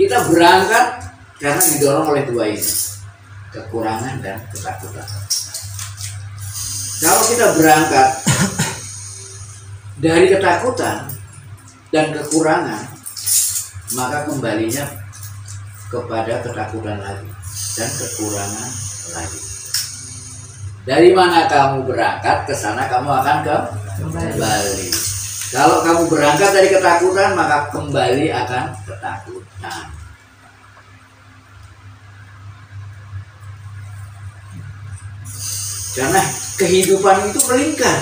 Kita berangkat karena didorong oleh dua ini, kekurangan dan ketakutan. Kalau kita berangkat dari ketakutan dan kekurangan, maka kembalinya kepada ketakutan lagi dan kekurangan lagi. Dari mana kamu berangkat, ke sana kamu akan kembali. Kalau kamu berangkat dari ketakutan, maka kembali akan ketakutan. Karena kehidupan itu melingkar.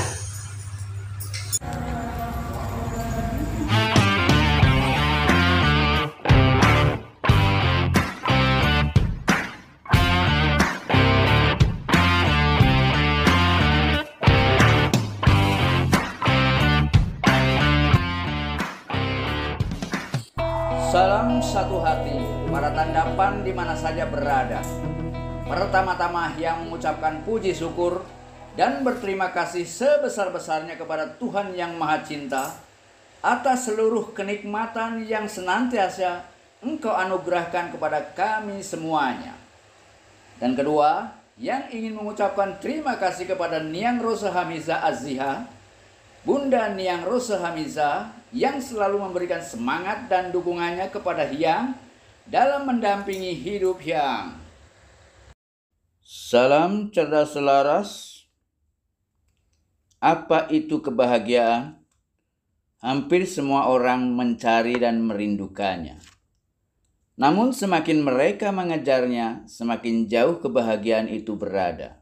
Salam satu hati, para tandapan di mana saja berada. Pertama-tama yang mengucapkan puji syukur dan berterima kasih sebesar-besarnya kepada Tuhan yang Maha Cinta atas seluruh kenikmatan yang senantiasa Engkau anugerahkan kepada kami semuanya. Dan kedua, yang ingin mengucapkan terima kasih kepada Niang Rosa Hamiza Aziha, Bunda Niang Rosa Hamiza, yang selalu memberikan semangat dan dukungannya kepada Hyang dalam mendampingi hidup Hyang. Salam cerdas selaras. Apa itu kebahagiaan? Hampir semua orang mencari dan merindukannya. Namun semakin mereka mengejarnya, semakin jauh kebahagiaan itu berada.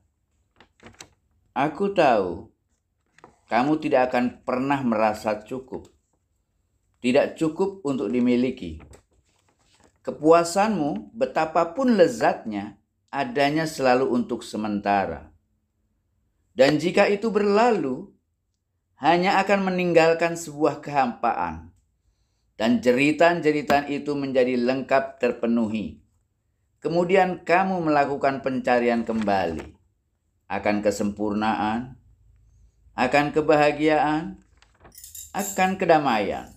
Aku tahu kamu tidak akan pernah merasa cukup. Tidak cukup untuk dimiliki. Kepuasanmu, betapapun lezatnya, adanya selalu untuk sementara. Dan jika itu berlalu, hanya akan meninggalkan sebuah kehampaan. Dan jeritan-jeritan itu menjadi lengkap terpenuhi. Kemudian kamu melakukan pencarian kembali. Akan kesempurnaan, akan kebahagiaan, akan kedamaian.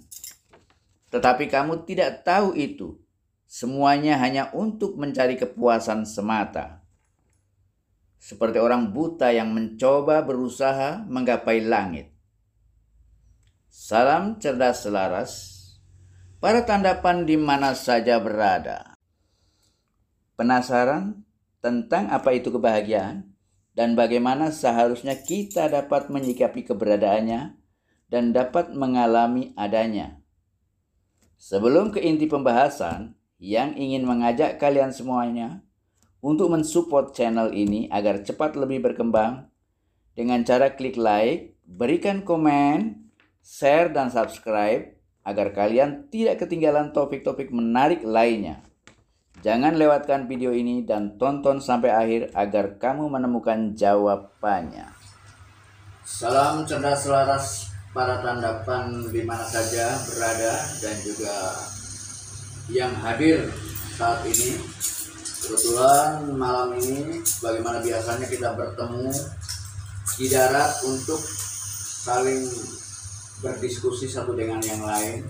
Tetapi kamu tidak tahu itu. Semuanya hanya untuk mencari kepuasan semata. Seperti orang buta yang mencoba berusaha menggapai langit. Salam cerdas selaras, para tandapan di mana saja berada. Penasaran tentang apa itu kebahagiaan dan bagaimana seharusnya kita dapat menyikapi keberadaannya dan dapat mengalami adanya? Sebelum ke inti pembahasan, yang ingin mengajak kalian semuanya untuk mensupport channel ini agar cepat lebih berkembang dengan cara klik like, berikan komen, share, dan subscribe agar kalian tidak ketinggalan topik-topik menarik lainnya. Jangan lewatkan video ini dan tonton sampai akhir agar kamu menemukan jawabannya. Salam cerdas selaras, para tandapan di mana saja berada dan juga yang hadir saat ini. Kebetulan malam ini bagaimana biasanya kita bertemu di darat untuk saling berdiskusi satu dengan yang lain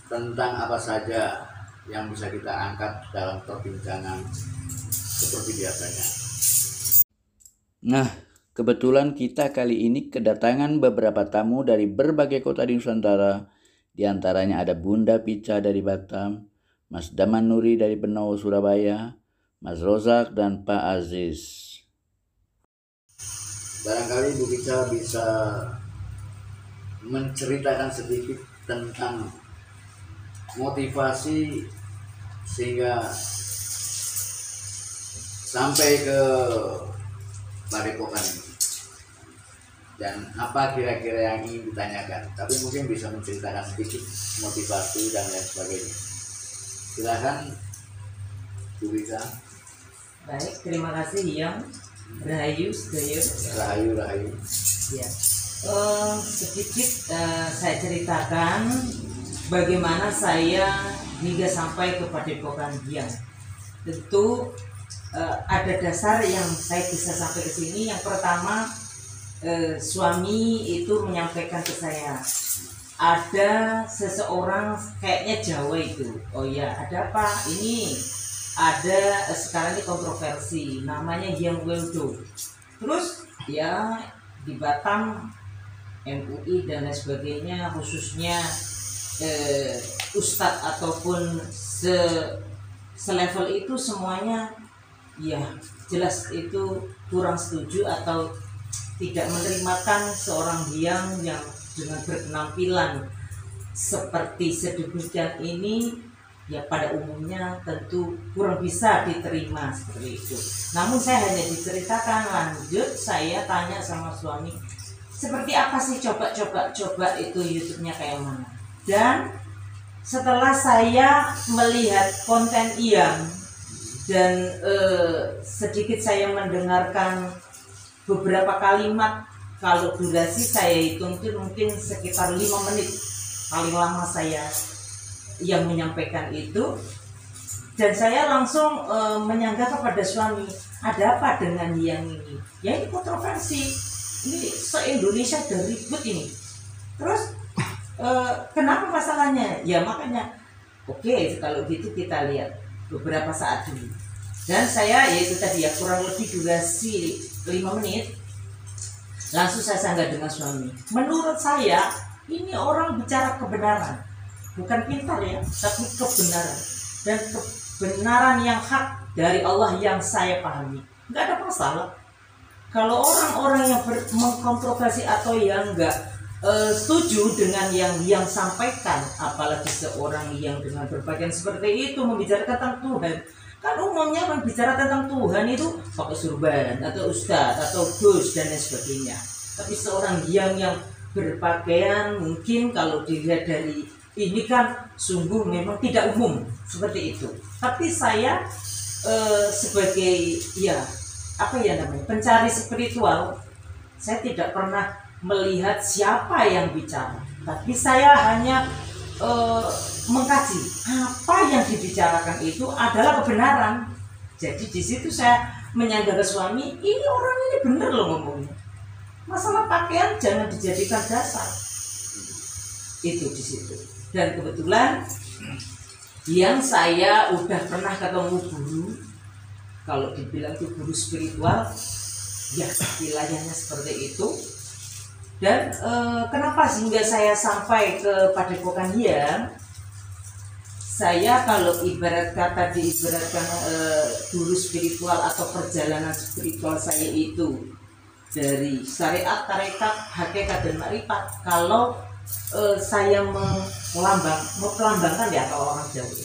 tentang apa saja yang bisa kita angkat dalam perbincangan seperti biasanya. Nah, kebetulan kita kali ini kedatangan beberapa tamu dari berbagai kota di Nusantara. Di antaranya ada Bunda Pica dari Batam, Mas Daman Nuri dari Benowo, Surabaya, Mas Rozak, dan Pak Aziz. Barangkali Bu Pica bisa menceritakan sedikit tentang motivasi sehingga sampai ke Padepokan ini. Dan apa kira-kira yang ingin ditanyakan, tapi mungkin bisa menceritakan sedikit motivasi dan lain sebagainya. Silakan Bu Bisa. Baik, terima kasih Hyang. Rahayu, sedaya. Rahayu. Ya. Sedikit saya ceritakan bagaimana saya hingga sampai ke Padepokan Hyang. Tentu ada dasar yang saya bisa sampai ke sini. Yang pertama, suami itu menyampaikan ke saya, ada seseorang kayaknya Jawa itu, oh ya ada apa ini, ada sekarang ini kontroversi namanya Yang Weldo, terus ya di Batam MUI dan lain sebagainya, khususnya ustadz ataupun selevel itu semuanya ya jelas itu kurang setuju atau tidak menerimakan seorang yang dengan berpenampilan seperti sedemikian ini ya pada umumnya tentu kurang bisa diterima seperti itu. Namun saya hanya diceritakan, lanjut saya tanya sama suami seperti apa sih, coba itu YouTube-nya kayak mana. Dan setelah saya melihat konten Iyang dan sedikit saya mendengarkan beberapa kalimat, kalau durasi saya hitung itu mungkin sekitar 5 menit paling lama saya yang menyampaikan itu, dan saya langsung menyangka kepada suami, ada apa dengan yang ini? Ya ini kontroversi, ini se-Indonesia udah ribut ini. Terus kenapa masalahnya? Ya makanya oke, kalau gitu kita lihat beberapa saat dulu. Dan saya yaitu tadi ya kurang lebih durasi 5 menit. Langsung saya sanggah dengan suami. Menurut saya ini orang bicara kebenaran, bukan pintar ya, tapi kebenaran, dan kebenaran yang hak dari Allah yang saya pahami. Nggak ada masalah. Kalau orang-orang yang mengkontroversi atau yang nggak setuju dengan yang sampaikan, apalagi seorang yang dengan berpakaian seperti itu membicarakan tentang Tuhan. Kan umumnya berbicara tentang Tuhan itu pakai surban atau ustadz atau gus dan lain sebagainya. Tapi seorang yang berpakaian mungkin kalau dilihat dari ini kan sungguh memang tidak umum seperti itu. Tapi saya sebagai ya apa ya namanya pencari spiritual, saya tidak pernah melihat siapa yang bicara, tapi saya hanya mengkaji apa yang dibicarakan itu adalah kebenaran. Jadi di situ saya menyangka ke suami, ini orang ini benar loh ngomongnya. Masalah pakaian jangan dijadikan dasar. Itu di situ. Dan kebetulan yang saya udah pernah ketemu guru, kalau dibilang itu guru spiritual, ya wilayahnya seperti itu. Dan kenapa sehingga saya sampai ke Padepokan Iyang? Saya kalau ibarat kata diibaratkan guru spiritual atau perjalanan spiritual saya itu dari syariat, tarekat, hakikat dan makrifat. Kalau saya melambangkan ya kalau orang Jawa,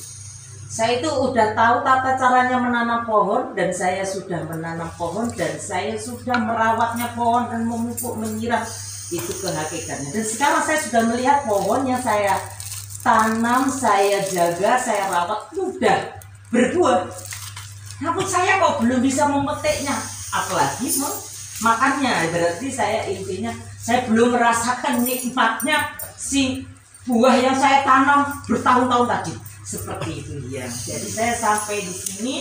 saya itu udah tahu tata caranya menanam pohon, dan saya sudah menanam pohon dan saya sudah merawatnya pohon dan memupuk, menyiram itu ke hakikatnya. Dan sekarang saya sudah melihat pohon yang saya tanam, saya jaga, saya rawat sudah berbuah. Namun saya kok belum bisa memetiknya, apalagi makannya. Berarti saya intinya saya belum merasakan nikmatnya si buah yang saya tanam bertahun-tahun tadi. Seperti itu ya. Jadi saya sampai di sini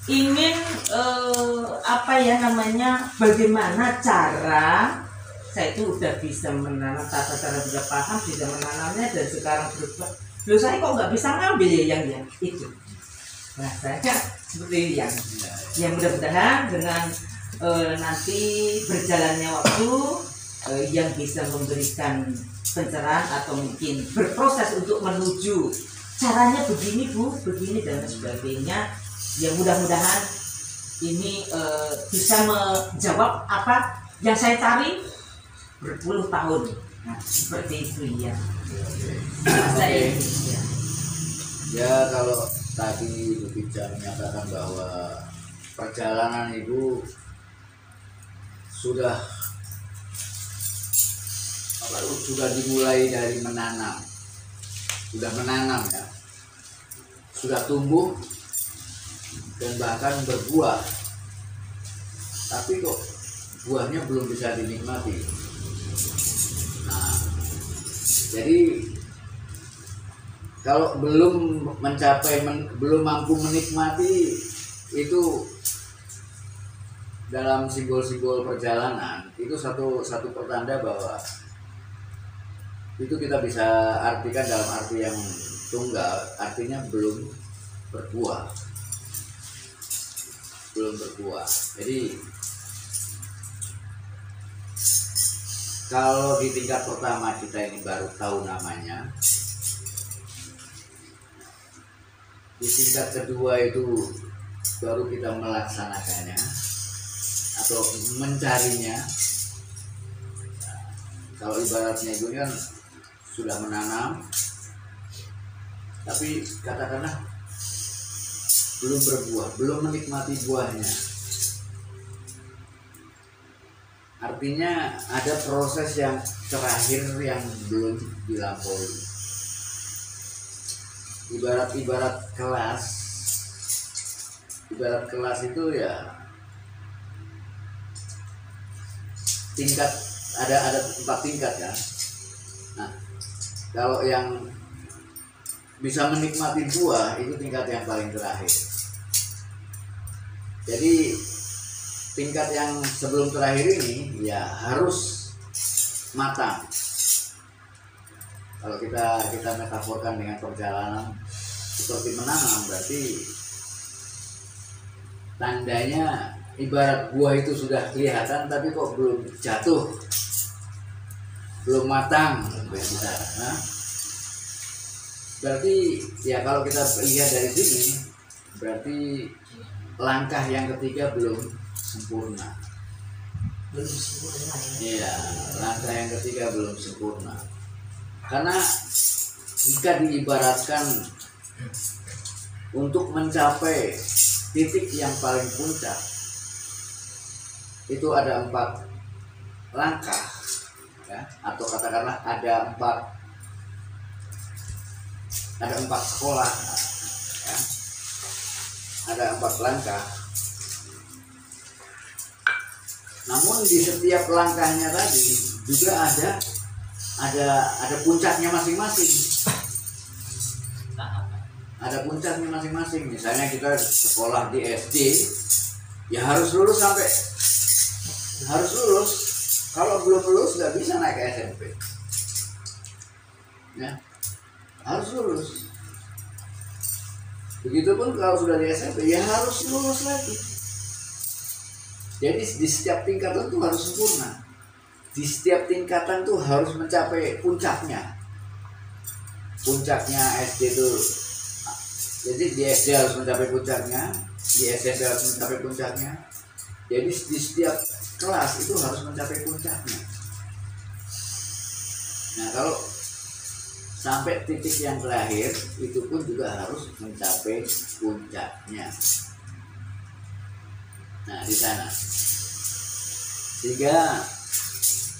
ingin apa ya namanya, bagaimana cara saya itu udah bisa menanam, tata cara sudah paham, bisa menanamnya, dan sekarang berubah. Loh saya kok nggak bisa ngambil ya yang itu. Nah saya seperti yang mudah-mudahan dengan nanti berjalannya waktu yang bisa memberikan pencerahan atau mungkin berproses untuk menuju caranya begini bu, begini dan sebagainya. Yang mudah-mudahan ini bisa menjawab apa yang saya cari berpuluh tahun. Nah, seperti itu ya. Saya ya kalau tadi berbicara menyatakan bahwa perjalanan itu sudah dimulai dari menanam, sudah menanam ya, sudah tumbuh dan bahkan berbuah, tapi kok buahnya belum bisa dinikmati. Nah, jadi kalau belum belum mampu menikmati itu dalam simbol-simbol perjalanan, itu satu pertanda bahwa itu kita bisa artikan dalam arti yang tunggal, artinya belum berbuah. Belum berbuah. Jadi kalau di tingkat pertama kita ini baru tahu namanya, di tingkat kedua itu baru kita melaksanakannya atau mencarinya. Kalau ibaratnya itu kan sudah menanam, tapi katakanlah belum berbuah, belum menikmati buahnya. Artinya ada proses yang terakhir yang belum dilampaui. Ibarat kelas. Ibarat kelas itu ya tingkat, ada 4 tingkat ya. Nah, kalau yang bisa menikmati buah itu tingkat yang paling terakhir. Jadi tingkat yang sebelum terakhir ini ya harus matang. Kalau kita metaforkan dengan perjalanan seperti menanam, berarti tandanya ibarat buah itu sudah kelihatan tapi kok belum jatuh, belum matang. Nah, berarti ya kalau kita lihat dari sini, berarti langkah yang ketiga belum sempurna. Iya, langkah yang ketiga belum sempurna. Karena jika diibaratkan untuk mencapai titik yang paling puncak, itu ada 4 langkah ya, atau katakanlah ada 4 sekolah ya. Ada 4 langkah. Namun di setiap langkahnya tadi juga ada puncaknya masing-masing. Ada puncaknya masing-masing. Misalnya kita sekolah di SD, ya harus lulus. Kalau belum lulus nggak bisa naik ke SMP. Ya, harus lulus. Begitupun kalau sudah di SMP, ya harus lulus lagi. Jadi di setiap tingkatan itu harus sempurna. Di setiap tingkatan tuh harus mencapai puncaknya. Puncaknya SD itu, jadi di SD harus mencapai puncaknya, di SMP harus mencapai puncaknya. Jadi di setiap kelas itu harus mencapai puncaknya. Nah, kalau sampai titik yang terakhir itu pun juga harus mencapai puncaknya. Nah, di sana. Sehingga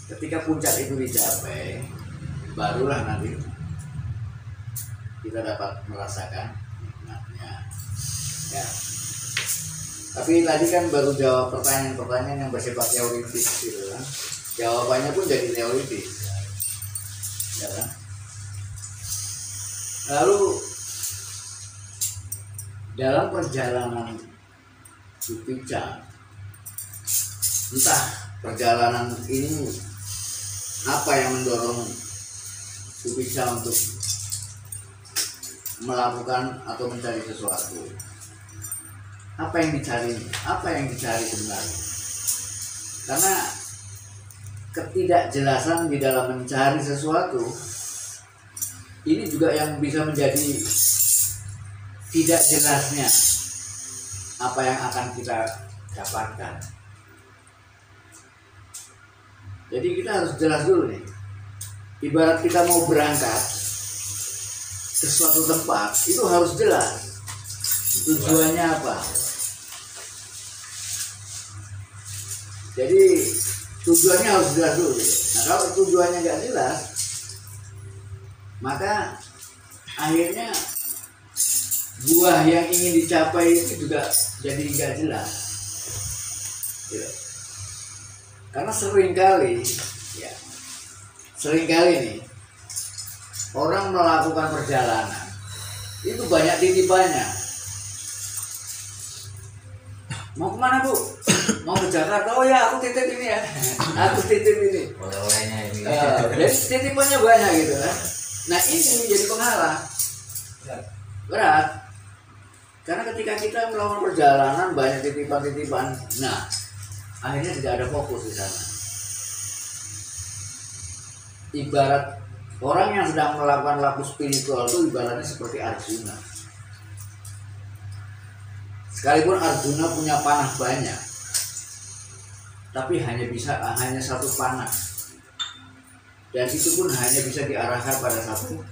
ketika puncak itu dicapai, barulah nanti kita dapat merasakan nikmatnya. Ya. Tapi tadi kan baru jawab pertanyaan-pertanyaan yang bersifat teoritis gitu kan. Jawabannya pun jadi teoritis. Ya kan? Lalu dalam perjalanan Supica, entah perjalanan ini apa yang mendorong Supica untuk melakukan atau mencari sesuatu. Apa yang dicari? Apa yang dicari sebenarnya? Karena ketidakjelasan di dalam mencari sesuatu ini juga yang bisa menjadi tidak jelasnya apa yang akan kita dapatkan. Jadi kita harus jelas dulu nih. Ibarat kita mau berangkat ke suatu tempat, itu harus jelas tujuannya apa. Jadi tujuannya harus jelas dulu. Nah, kalau tujuannya nggak jelas, maka akhirnya buah yang ingin dicapai itu juga jadi nggak jelas. Gitu. Karena seringkali nih orang melakukan perjalanan itu banyak titipannya. Mau kemana, Bu? mau ke Jakarta, oh ya aku titip ini ya, aku titip ini. Oleh-olehnya ini. Jadi titipannya banyak gitu kan. Nah ini jadi penghalang. Berat. Karena ketika kita melakukan perjalanan banyak titipan-titipan, nah akhirnya tidak ada fokus di sana. Ibarat orang yang sedang melakukan laku spiritual itu ibaratnya seperti Arjuna. Sekalipun Arjuna punya panah banyak, tapi hanya satu panah, dan itu pun hanya bisa diarahkan pada satu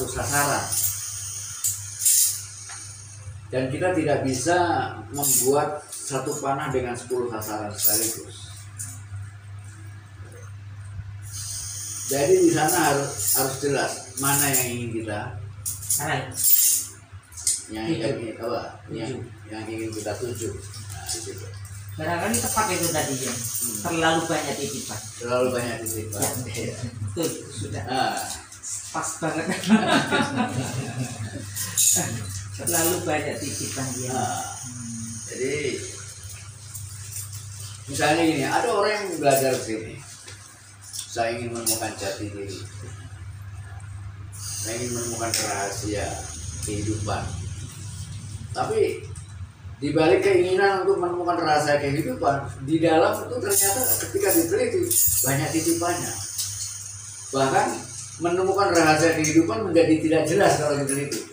sasaran. Dan kita tidak bisa membuat satu panah dengan 10 sasaran sekaligus. Jadi di sana harus jelas mana yang ingin kita yang ingin kita tuju. Nah, di situ. Barangkali tepat itu tadi ya. Terlalu banyak titipan. Terlalu banyak titipan. Ya, betul, sudah. Pas banget. Terlalu banyak titipan dia. Jadi misalnya gini, ada orang yang belajar sini. Saya ingin menemukan jati diri. Saya ingin menemukan rahasia kehidupan. Tapi di balik keinginan untuk menemukan rahasia kehidupan, di dalam itu ternyata ketika diteliti banyak titipannya. Bahkan menemukan rahasia kehidupan menjadi tidak jelas kalau diteliti.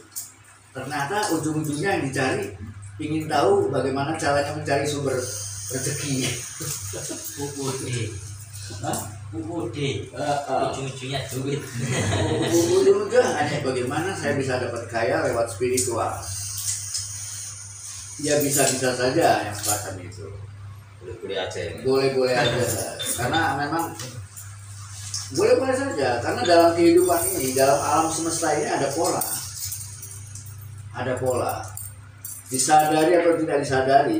Ternyata ujung-ujungnya yang dicari ingin tahu bagaimana caranya mencari sumber rezeki. Ujung-ujungnya duit. Ujung-ujungnya hanya bagaimana saya bisa dapat kaya lewat spiritual. Ya bisa-bisa saja yang semacam itu. Boleh-boleh aja ya. Boleh-boleh aja. Karena memang boleh-boleh saja. Karena dalam kehidupan ini, dalam alam semesta ini ada pola. Ada pola. Disadari atau tidak disadari,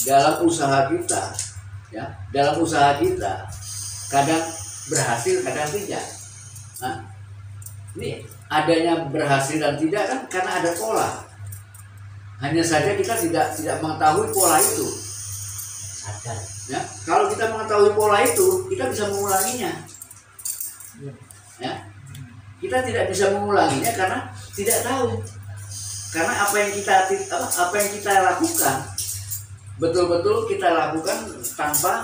dalam usaha kita, ya, dalam usaha kita kadang berhasil, kadang tidak. Nah, ini adanya berhasil dan tidak kan karena ada pola. Hanya saja kita tidak mengetahui pola itu. Sadar. Ya, kalau kita mengetahui pola itu, kita bisa mengulanginya. Ya, kita tidak bisa mengulanginya karena tidak tahu. Karena apa yang kita lakukan betul-betul kita lakukan tanpa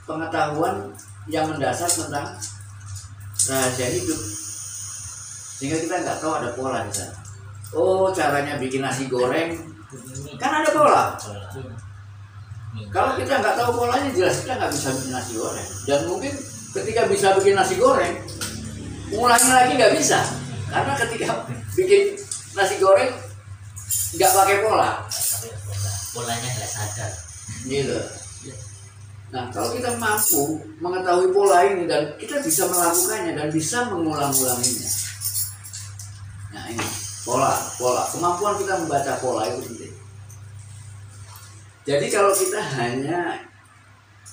pengetahuan yang mendasar tentang rahasia hidup, sehingga kita nggak tahu ada pola di sana. Oh, caranya bikin nasi goreng kan ada pola. Kalau kita nggak tahu polanya, jelas kita nggak bisa bikin nasi goreng. Dan mungkin ketika bisa bikin nasi goreng, ulangi lagi nggak bisa, karena ketika bikin nasi goreng nggak pakai pola. Polanya nggak sadar. Gitu. Nah, kalau kita mampu mengetahui pola ini dan kita bisa melakukannya dan bisa mengulang-ulanginya. Nah, ini pola. Kemampuan kita membaca pola itu penting. Jadi kalau kita hanya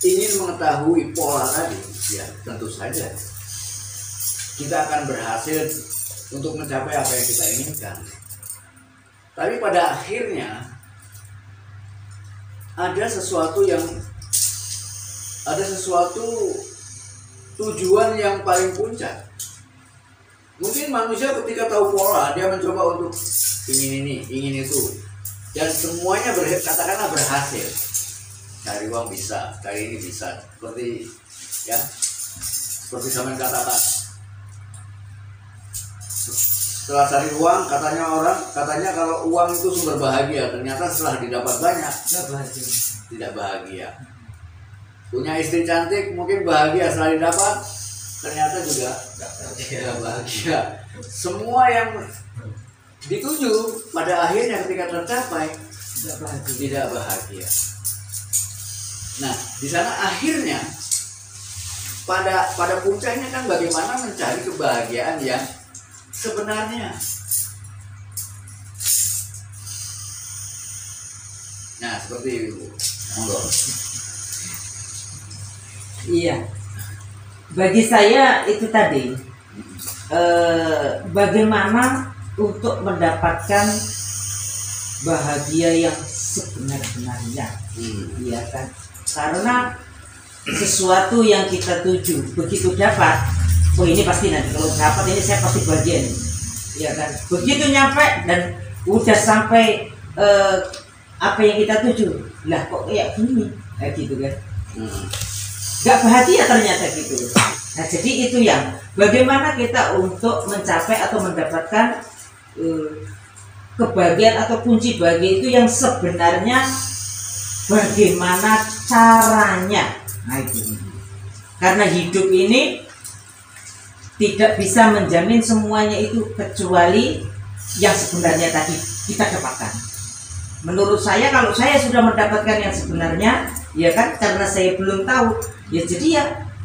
ingin mengetahui pola tadi, ya tentu saja kita akan berhasil untuk mencapai apa yang kita inginkan. Tapi pada akhirnya ada sesuatu tujuan yang paling puncak. Mungkin manusia ketika tahu pola, dia mencoba untuk ingin ini, ingin itu, dan semuanya katakanlah berhasil. Cari uang bisa, cari ini bisa, seperti sampean katakan. Setelah cari uang, katanya kalau uang itu sumber bahagia, ternyata setelah didapat banyak tidak bahagia. Punya istri cantik mungkin bahagia, setelah didapat ternyata juga tidak bahagia. Semua yang dituju pada akhirnya ketika tercapai tidak bahagia. Nah, di sana akhirnya pada puncaknya kan bagaimana mencari kebahagiaan yang sebenarnya. Nah, seperti itu. Iya. Bagi saya itu tadi bagaimana untuk mendapatkan bahagia yang sebenar-benarnya. Iya kan? Karena sesuatu yang kita tuju begitu dapat, oh ini pasti nanti kalau dapat ini saya pasti bagian. Iya kan? Begitu nyampe dan udah sampai apa yang kita tuju, lah kok kayak gini, kayak gitu kan? Gak bahagia ternyata gitu. Nah jadi itu yang bagaimana kita untuk mencapai atau mendapatkan kebahagiaan atau kunci bahagia itu yang sebenarnya bagaimana caranya. Nah itu. Karena hidup ini tidak bisa menjamin semuanya itu kecuali yang sebenarnya tadi kita dapatkan. Menurut saya kalau saya sudah mendapatkan yang sebenarnya, ya kan, karena saya belum tahu, ya jadi ya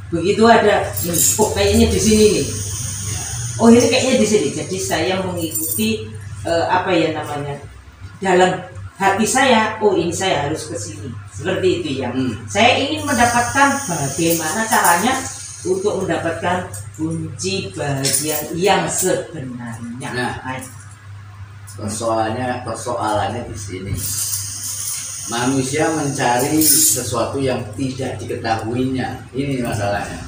begitu ada, oh kayaknya di sini nih, oh ini kayaknya di sini, jadi saya mengikuti apa ya namanya, dalam hati saya, oh ini saya harus ke sini, seperti itu ya. Saya ingin mendapatkan bagaimana caranya untuk mendapatkan kunci bahagia yang sebenarnya. Nah, persoalannya di sini. Manusia mencari sesuatu yang tidak diketahuinya. Ini masalahnya.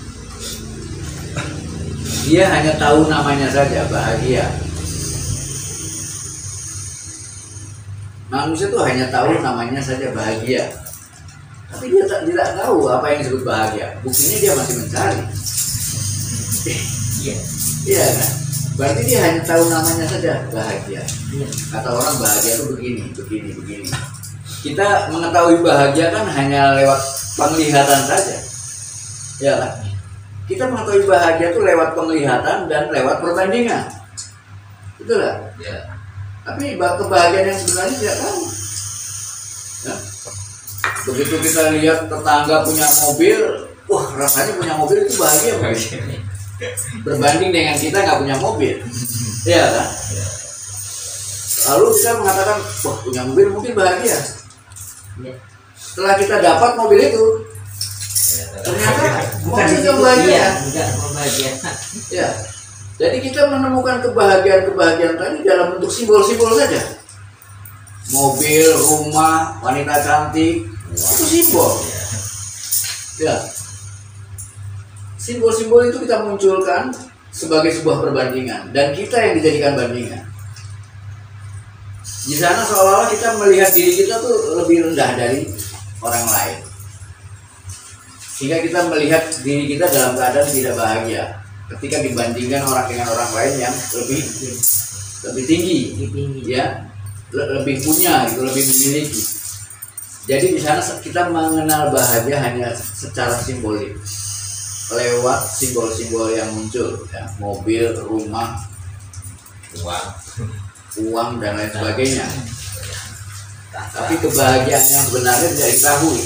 Dia hanya tahu namanya saja, bahagia. Manusia itu hanya tahu namanya saja, bahagia. Tapi dia tidak tahu apa yang disebut bahagia. Buktinya dia masih mencari. Iya kan? Berarti dia hanya tahu namanya saja, bahagia. Kata orang bahagia itu begini. Kita mengetahui bahagia kan hanya lewat penglihatan saja, ya kan? Kita mengetahui bahagia itu lewat penglihatan dan lewat perbandingan, itulah. Ya. Tapi kebahagiaan yang sebenarnya tidak tahu. Ya. Begitu kita lihat tetangga punya mobil, wah rasanya punya mobil itu bahagia. Berbanding dengan kita nggak punya mobil, ya kan? Lalu kita mengatakan, wah punya mobil mungkin bahagia. Setelah kita dapat mobil itu, ternyata bukan itu bahagia. Ya, jadi kita menemukan kebahagiaan tadi dalam bentuk simbol-simbol saja. Mobil, rumah, wanita cantik, itu simbol. Ya. Simbol-simbol itu kita munculkan sebagai sebuah perbandingan dan kita yang dijadikan bandingan. Di sana seolah-olah kita melihat diri kita tuh lebih rendah dari orang lain, sehingga kita melihat diri kita dalam keadaan tidak bahagia ketika dibandingkan orang dengan orang lain yang lebih tinggi, ya, lebih punya, gitu, lebih memiliki. Jadi di sana kita mengenal bahagia hanya secara simbolik, lewat simbol-simbol yang muncul, ya, mobil, rumah, uang dan lain sebagainya. Tapi kebahagiaan yang benarnya tidak diketahui,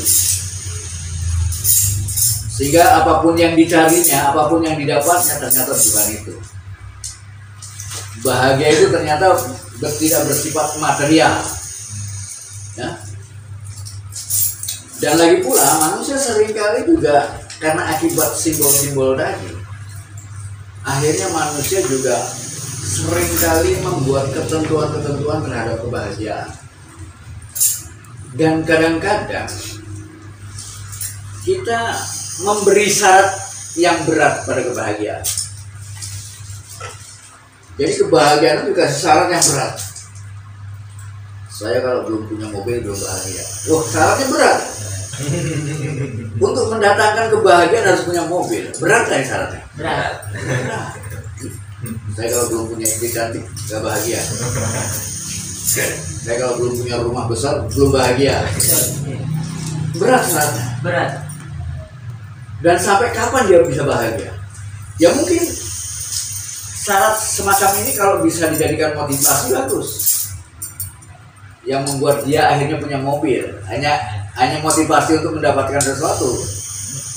sehingga apapun yang dicarinya, apapun yang didapatnya ternyata bukan itu. Bahagia itu ternyata tidak bersifat material, ya. Dan lagi pula manusia seringkali juga karena akibat simbol-simbol tadi, akhirnya manusia juga seringkali membuat ketentuan-ketentuan terhadap kebahagiaan. Dan kadang-kadang kita memberi syarat yang berat pada kebahagiaan. Jadi kebahagiaan itu dikasih syarat yang berat. Saya kalau belum punya mobil belum bahagia. Wah, syaratnya berat. Untuk mendatangkan kebahagiaan harus punya mobil. Berat kan syaratnya? Berat. Saya kalau belum punya istri cantik gak bahagia. Saya kalau belum punya rumah besar belum bahagia. Berat syaratnya. Berat. Dan sampai kapan dia bisa bahagia? Ya mungkin syarat semacam ini kalau bisa dijadikan motivasi bagus. Yang membuat dia akhirnya punya mobil, hanya motivasi untuk mendapatkan sesuatu.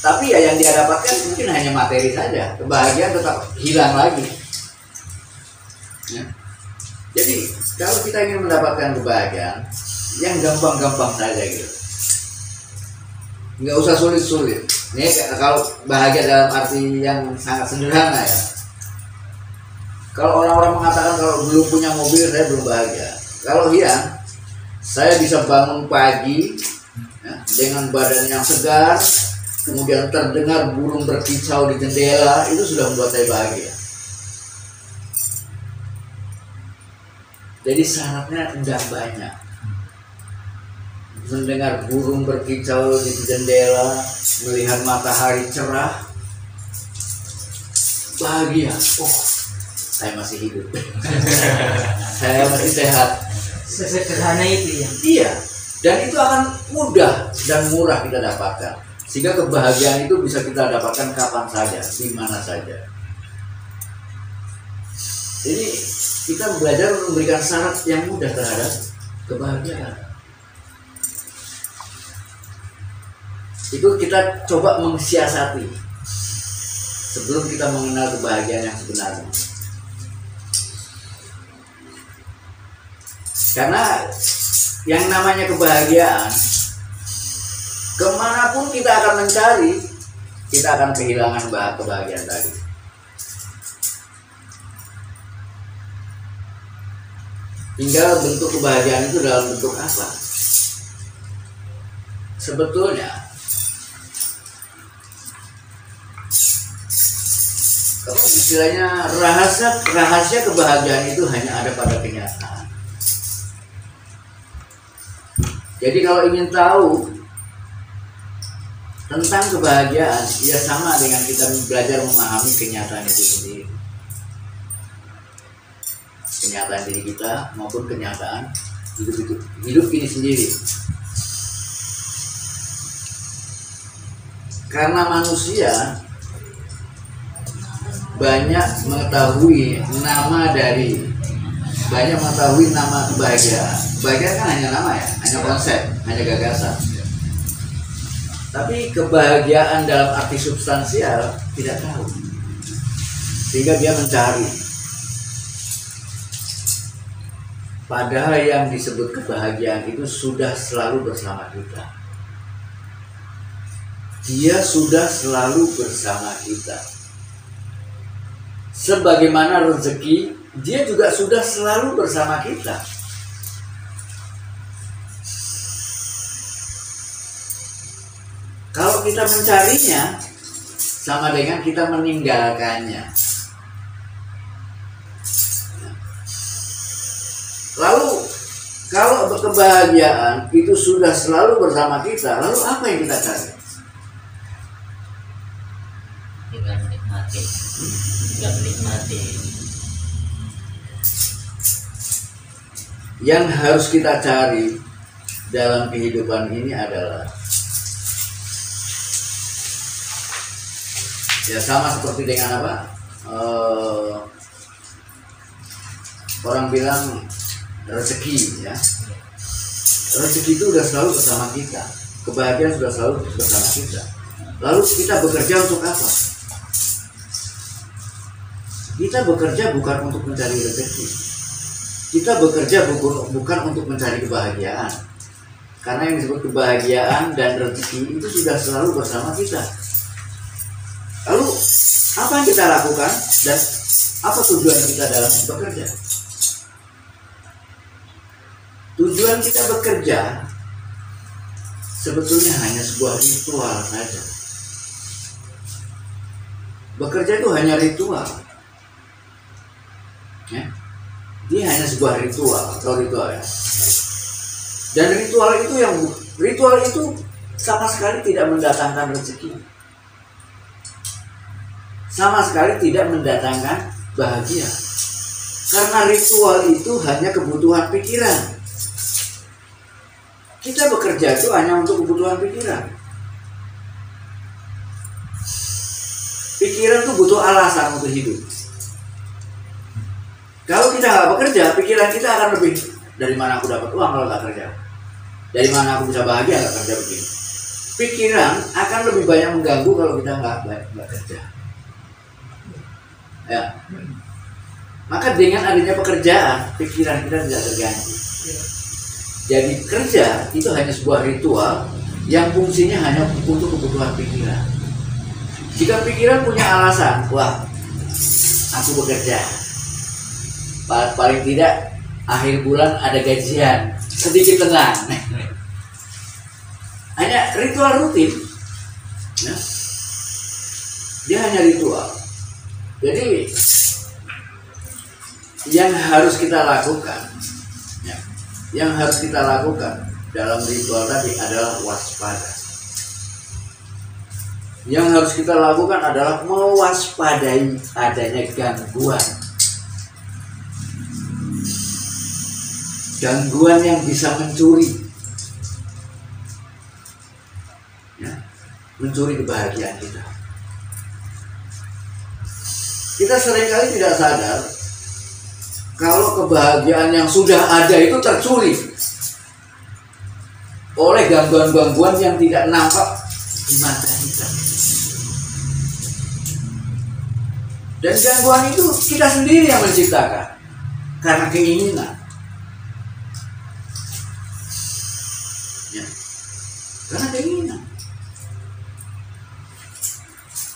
Tapi ya yang dia dapatkan mungkin hanya materi saja. Kebahagiaan tetap hilang lagi. Ya. Jadi kalau kita ingin mendapatkan kebahagiaan, yang gampang-gampang saja gitu, nggak usah sulit-sulit. Ini kalau bahagia dalam arti yang sangat sederhana ya. Kalau orang-orang mengatakan kalau belum punya mobil saya belum bahagia. Kalau iya, Saya bisa bangun pagi ya, dengan badan yang segar, kemudian terdengar burung berkicau di jendela, itu sudah membuat saya bahagia. Jadi syaratnya tidak banyak. Mendengar burung berkicau di jendela, melihat matahari cerah, bahagia. Oh, saya masih hidup. Saya masih sehat. Sesederhana itu ya. Iya, dan itu akan mudah dan murah kita dapatkan. Sehingga kebahagiaan itu bisa kita dapatkan kapan saja, di mana saja. Jadi kita belajar memberikan syarat yang mudah terhadap kebahagiaan. Itu kita coba mensiasati sebelum kita mengenal kebahagiaan yang sebenarnya. Karena yang namanya kebahagiaan, kemanapun kita akan mencari, kita akan kehilangan kebahagiaan tadi. Tinggal bentuk kebahagiaan itu dalam bentuk apa? Sebetulnya kalau istilahnya rahasia kebahagiaan itu hanya ada pada kenyataan. Jadi kalau ingin tahu tentang kebahagiaan, ya sama dengan kita belajar memahami kenyataan itu sendiri. Kenyataan diri kita maupun kenyataan hidup ini sendiri. Karena manusia banyak mengetahui nama kebahagiaan. Kebahagiaan kan hanya nama ya, hanya konsep, hanya gagasan. Tapi kebahagiaan dalam arti substansial tidak tahu. Sehingga dia mencari. Padahal yang disebut kebahagiaan itu sudah selalu bersama kita. Dia sudah selalu bersama kita. Sebagaimana rezeki, dia juga sudah selalu bersama kita. Kalau kita mencarinya, sama dengan kita meninggalkannya. Lalu kalau kebahagiaan itu sudah selalu bersama kita, lalu apa yang kita cari? Tinggal menikmati. Yang harus kita cari dalam kehidupan ini adalah ya sama seperti dengan apa? Orang bilang rezeki ya. Rezeki itu sudah selalu bersama kita. Kebahagiaan sudah selalu bersama kita. Lalu kita bekerja untuk apa? Kita bekerja bukan untuk mencari rezeki. Kita bekerja bukan untuk mencari kebahagiaan. Karena yang disebut kebahagiaan dan rezeki itu sudah selalu bersama kita. Lalu apa yang kita lakukan dan apa tujuan kita dalam bekerja? Tujuan kita bekerja sebetulnya hanya sebuah ritual saja. Bekerja itu hanya ritual. Ya? Dia hanya sebuah ritual ya. Dan ritual itu sama sekali tidak mendatangkan rezeki. Sama sekali tidak mendatangkan bahagia. Karena ritual itu hanya kebutuhan pikiran. Kita bekerja itu hanya untuk kebutuhan pikiran. Pikiran itu butuh alasan untuk hidup. Kalau kita nggak bekerja, pikiran kita akan lebih, dari mana aku dapat uang kalau nggak kerja? Dari mana aku bisa bahagia nggak kerja begini? Pikiran akan lebih banyak mengganggu kalau kita nggak kerja. Ya. Maka dengan adanya pekerjaan, pikiran kita tidak terganggu. Jadi kerja itu hanya sebuah ritual yang fungsinya hanya untuk kebutuhan pikiran. Jika pikiran punya alasan, wah, aku bekerja, paling tidak akhir bulan ada gajian, sedikit tenang. Hanya ritual rutin, ya. Dia hanya ritual. Jadi yang harus kita lakukan, ya, yang harus kita lakukan dalam ritual tadi adalah waspada. Yang harus kita lakukan adalah mewaspadai adanya gangguan. Gangguan yang bisa mencuri, ya, mencuri kebahagiaan kita. Kita seringkali tidak sadar kalau kebahagiaan yang sudah ada itu tercuri oleh gangguan-gangguan yang tidak nampak di mata kita. Dan gangguan itu kita sendiri yang menciptakan karena keinginan. Ya. Karena keinginan.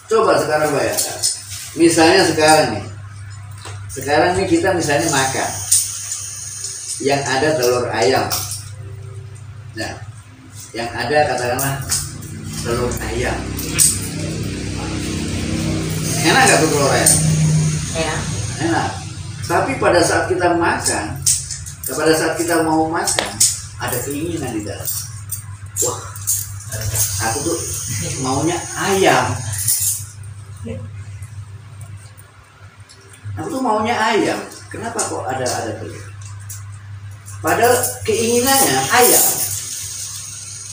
Coba sekarang bayangkan. Misalnya sekarang nih kita misalnya makan yang ada telur ayam. Nah, yang ada katakanlah telur ayam. Enak gak tuh telur ayam? Enak. Tapi pada saat kita makan, pada saat kita mau makan, ada keinginan di dalam. Wah, aku tuh maunya ayam. Aku tuh maunya ayam. Kenapa kok ada telur? Padahal keinginannya ayam.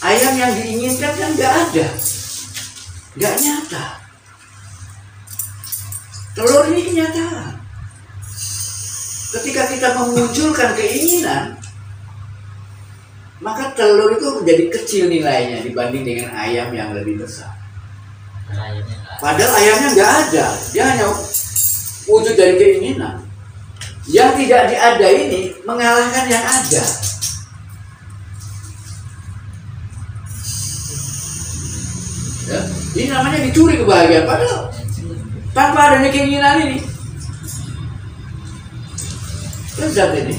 Ayam yang diinginkan kan nggak ada, nggak nyata. Telur ini kenyataan. Ketika kita memunculkan keinginan, maka telur itu menjadi kecil nilainya dibanding dengan ayam yang lebih besar. Padahal ayamnya nggak ada, dia hanya wujud dari keinginan. Yang tidak diada ini mengalahkan yang ada. Ya, ini namanya dicuri kebahagiaan. Padahal tanpa adanya keinginan ini, lezat ini.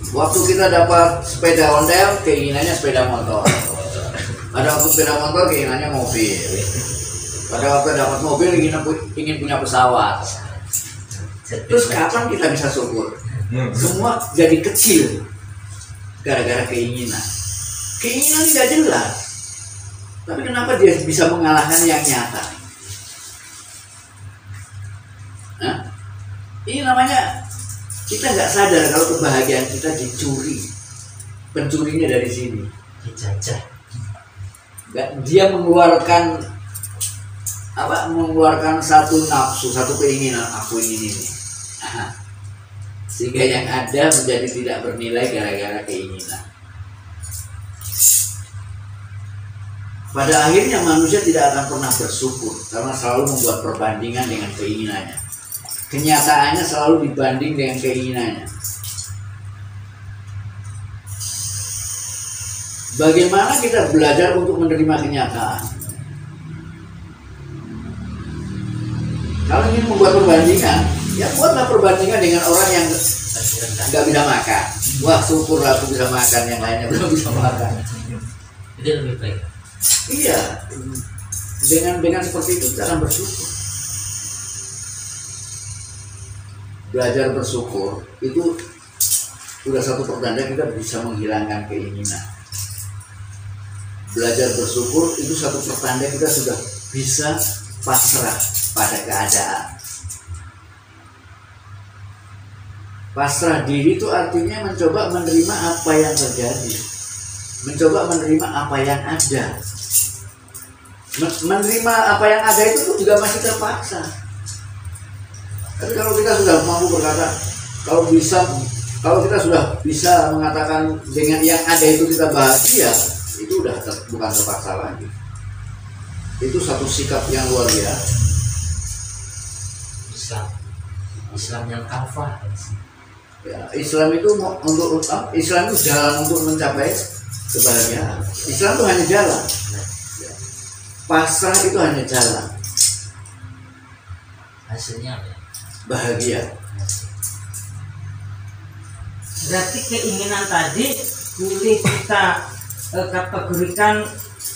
Waktu kita dapat sepeda ondel, keinginannya sepeda motor. Pada waktu sepeda motor, keinginannya mobil. Pada waktu dapat mobil, ingin punya pesawat. Terus kapan kita bisa syukur? Semua jadi kecil gara-gara keinginan. Keinginan tidak jelas, tapi kenapa dia bisa mengalahkan yang nyata? Nah, ini namanya kita nggak sadar kalau kebahagiaan kita dicuri. Pencurinya dari sini. Dijajah. Dia mengeluarkan mengeluarkan satu nafsu, satu keinginan, aku ingin ini. Sehingga yang ada menjadi tidak bernilai gara-gara keinginan. Pada akhirnya manusia tidak akan pernah bersyukur karena selalu membuat perbandingan dengan keinginannya. Kenyataannya selalu dibanding dengan keinginannya. Bagaimana kita belajar untuk menerima kenyataan? Kalau ingin membuat perbandingan, ya buatlah perbandingan dengan orang yang nggak bisa makan. Wah, syukurlah aku bisa makan, yang lainnya belum bisa makan. Itu lebih baik. Iya, dengan seperti itu kita akan bersyukur. Belajar bersyukur itu sudah satu pertanda kita bisa menghilangkan keinginan. Belajar bersyukur itu satu pertanda kita sudah bisa pasrah pada keadaan. Pasrah diri itu artinya mencoba menerima apa yang terjadi, mencoba menerima apa yang ada. Menerima apa yang ada itu juga masih terpaksa. Tapi kalau kita sudah mampu berkata, kalau kita sudah bisa mengatakan dengan yang ada itu kita bahagia, itu udah bukan terpaksa lagi. Itu satu sikap yang luar biasa. Islam yang kafah. Ya, Islam itu Islam itu jalan untuk mencapai kebahagiaan. Islam itu hanya jalan. Ya. Pasrah itu hanya jalan. Hasilnya apa? bahagia. Berarti keinginan tadi boleh kita kategorikan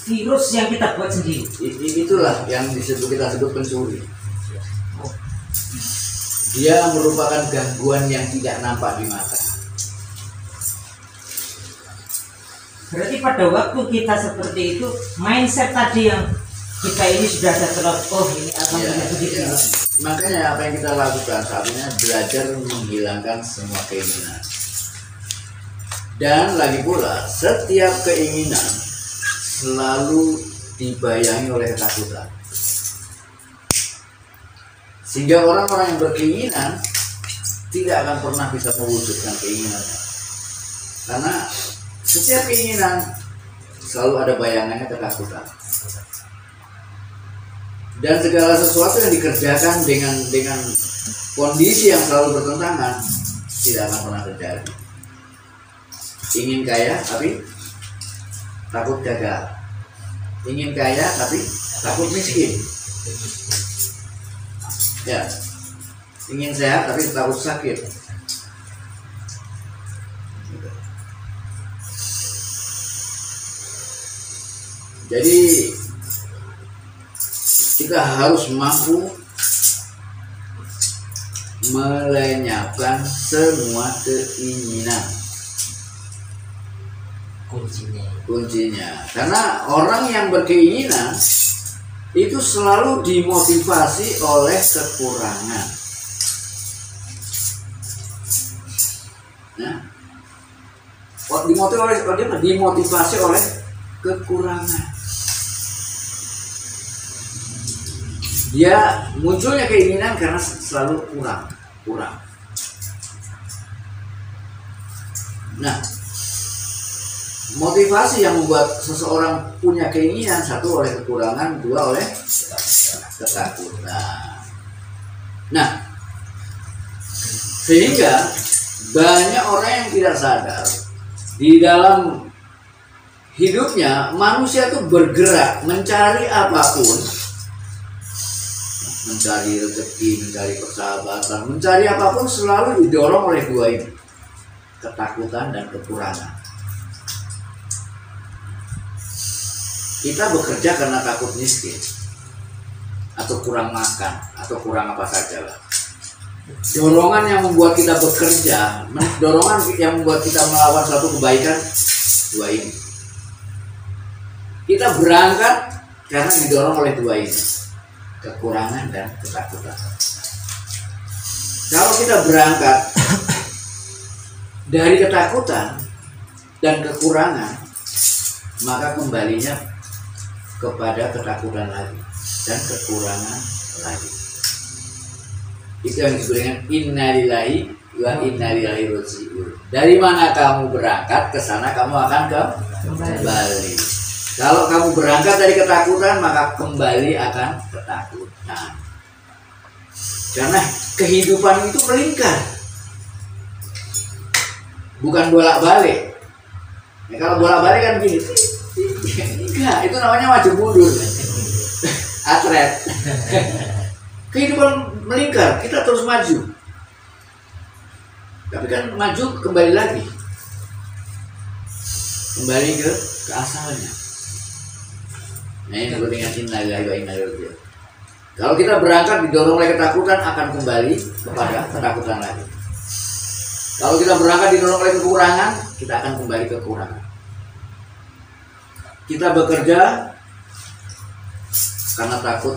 virus yang kita buat sendiri. Itulah yang kita sebut pencuri. Dia merupakan gangguan yang tidak nampak di mata. Berarti pada waktu kita seperti itu, mindset tadi yang kita ini sudah ada terlalu, oh ini akan begitu. Makanya apa yang kita lakukan saat ini belajar menghilangkan semua keinginan. Dan lagi pula setiap keinginan selalu dibayangi oleh ketakutan. Sehingga orang-orang yang berkeinginan tidak akan pernah bisa mewujudkan keinginannya. Karena setiap keinginan selalu ada bayangannya ketakutan. Dan segala sesuatu yang dikerjakan dengan kondisi yang selalu bertentangan tidak akan pernah terjadi. Ingin kaya tapi takut gagal. Ingin kaya tapi takut miskin. Ya, ingin sehat tapi takut sakit. Jadi kita harus mampu melenyapkan semua keinginan. Kuncinya. Karena orang yang berkeinginan itu selalu dimotivasi oleh kekurangan. Nah, dimotivasi oleh kekurangan. Dia munculnya keinginan karena selalu kurang. Nah, motivasi yang membuat seseorang punya keinginan, satu oleh kekurangan, dua oleh ketakutan. Nah, sehingga banyak orang yang tidak sadar di dalam hidupnya manusia itu bergerak mencari apapun, mencari rezeki, mencari persahabatan, mencari apapun selalu didorong oleh dua ini, ketakutan dan kekurangan. Kita bekerja karena takut miskin, atau kurang makan, atau kurang apa saja lah. Dorongan yang membuat kita bekerja, dorongan yang membuat kita melawan suatu kebaikan, dua ini. Kita berangkat karena didorong oleh dua ini, kekurangan dan ketakutan. Kalau kita berangkat dari ketakutan dan kekurangan, maka kembalinya kepada ketakutan lagi dan kekurangan lagi. Itu yang disebut dengan innalillahi wa inna ilaihi raji'un. Dari mana kamu berangkat, ke sana kamu akan kembali. Kalau kamu berangkat dari ketakutan, maka kembali akan ketakutan. Karena kehidupan itu melingkar, bukan bolak-balik. Ya, kalau bolak-balik kan gini. Enggak, itu namanya maju mundur. Atret. Kehidupan melingkar, kita terus maju. Tapi kan maju kembali lagi. Kembali ke asalnya. Nah, ini disebut dengan innalillahi wa inna ilaihi raji'un. Kalau kita berangkat didorong oleh ketakutan, akan kembali kepada ketakutan lagi. Kalau kita berangkat didorong oleh kekurangan, kita akan kembali ke kekurangan. Kita bekerja karena takut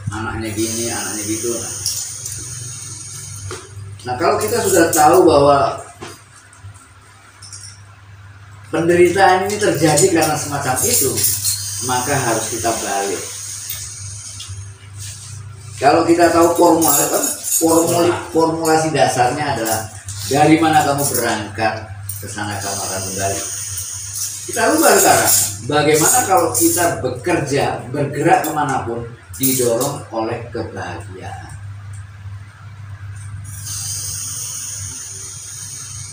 anaknya gini, anaknya gitu. Nah, kalau kita sudah tahu bahwa penderitaan ini terjadi karena semacam itu, maka harus kita balik. Kalau kita tahu formulasi dasarnya adalah dari mana kamu berangkat, ke sana kamu akan kembali. Kita rubah sekarang. Bagaimana kalau kita bekerja, bergerak kemanapun, didorong oleh kebahagiaan.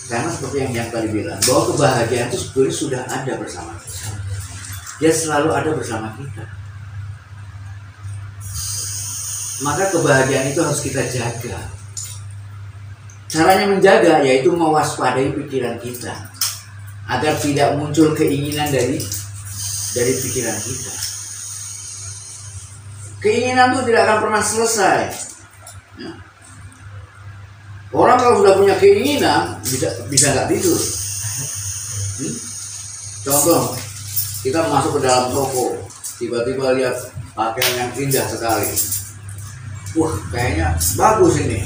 Karena seperti yang tadi bilang, bahwa kebahagiaan itu sebetulnya sudah ada bersama kita. Dia selalu ada bersama kita. maka kebahagiaan itu harus kita jaga. Caranya menjaga yaitu mewaspadai pikiran kita agar tidak muncul keinginan dari pikiran kita. Keinginan itu tidak akan pernah selesai. Ya. Orang kalau sudah punya keinginan bisa nggak tidur. Contoh, kita masuk ke dalam toko, tiba-tiba lihat pakaian yang indah sekali. Wah, kayaknya bagus ini,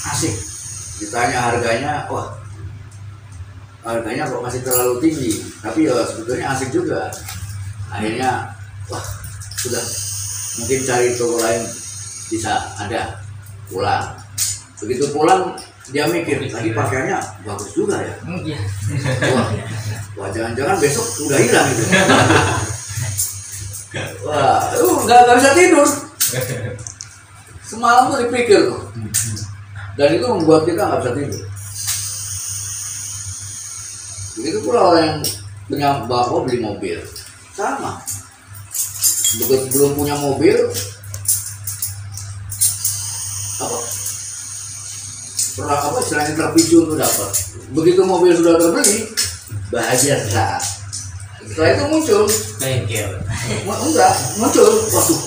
asik. Ditanya harganya, wah, harganya kok masih terlalu tinggi. Tapi ya sebetulnya asik juga. Akhirnya, wah, sudah mungkin cari toko lain bisa ada. Pulang. Begitu pulang dia mikir, tadi pakaiannya bagus juga ya. Wah, jangan-jangan besok udah hilang itu. Wah, nggak bisa tidur. Semalam tuh dipikir tuh, dan itu membuat kita nggak bisa tidur. Begitu pula orang yang punya bapak beli mobil, sama. Begitu belum punya mobil, istilahnya terpicu untuk dapat. Begitu mobil sudah terbeli, bahagia saat. Setelah itu muncul bengkel. Muncul, waduh,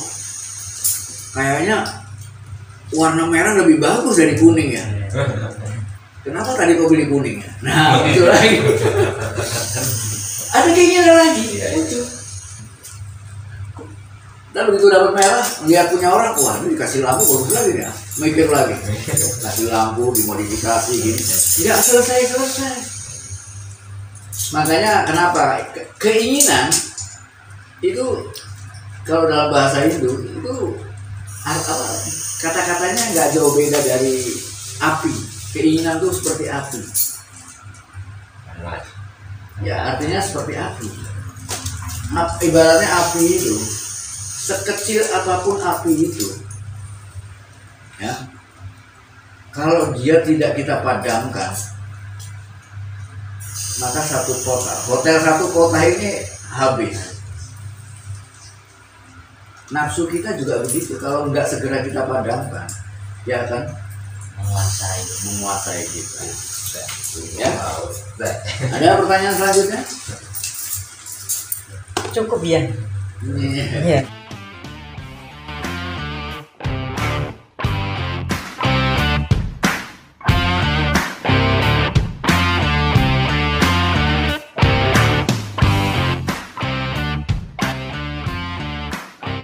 kayaknya warna merah lebih bagus dari kuning ya. Kenapa tadi kau beli kuning ya? Nah, muncul lagi. Ada keinginan lagi, muncul. Dan begitu dapat merah, lihat punya orang, wah ini dikasih lampu bagus lagi ya. Mikir lagi, kasih lampu, dimodifikasi gini. Tidak selesai. Makanya kenapa keinginan itu kalau dalam bahasa Hindu itu kata-katanya nggak jauh beda dari api. Keinginan itu seperti api. Ya artinya seperti api. Ibaratnya api itu sekecil apapun api itu, ya, kalau dia tidak kita padamkan, maka hotel satu kota ini habis. Nafsu kita juga begitu, kalau nggak segera kita padamkan, ya kan menguasai kita. Ya. Ada pertanyaan selanjutnya? Cukup ya. Iya.